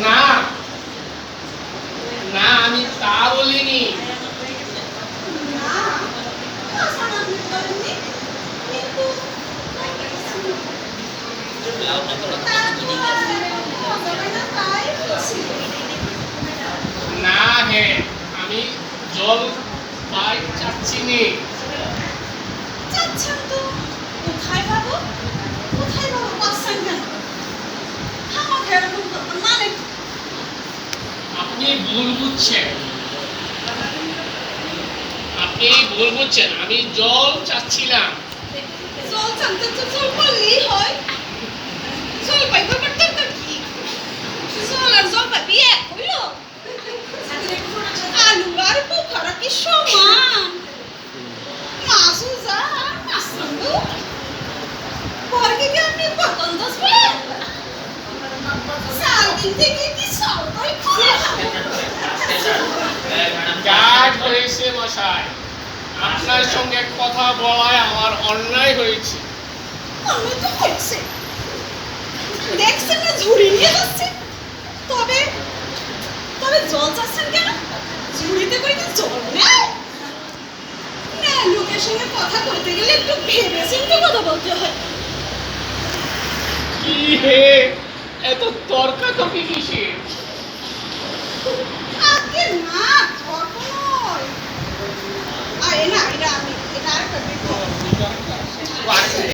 না না, আমি তা বলিনি। না হে, আমি জল পাই চাচ্ছি নি। কোথায় পাবো পাচ্ছেন কেন? আমাকে এরকম মানে আপনি ভুল বুঝছেন, আপনি ভুল বুঝছেন। আমি জল চাচ্ছিলাম। জল চাইতে তো জল পড়লেই হয়। জল পাই ব্যাপার দরকার কি? জল আর জল পাই এক হইল? আলু আর পোখরা কি সমান? মাছ যা মাছ চান্দু পরকে কি আপনি পতন দোষ বলে? সাল দিন থেকে কি চাল তাই করে? কাজ হয়েছে মশাই, আপনার সঙ্গে কথা বলায় আমার অন্যায় হয়েছে। আমি তো হয়েছে দেখছেন না ঝুড়ি নিয়ে যাচ্ছে। তবে তবে জল চাচ্ছেন কেন? ঝুড়িতে করে কি জল নেয়? না, লোকের সঙ্গে কথা বলতে গেলে একটু ভেবে চিন্তে কথা বলতে হয়। কি হে, এত তর্কাতর্কি কিসের? আগে না, তর্ক নয়। আর এ না, এটা আমি এটা আরেকটা দেখো।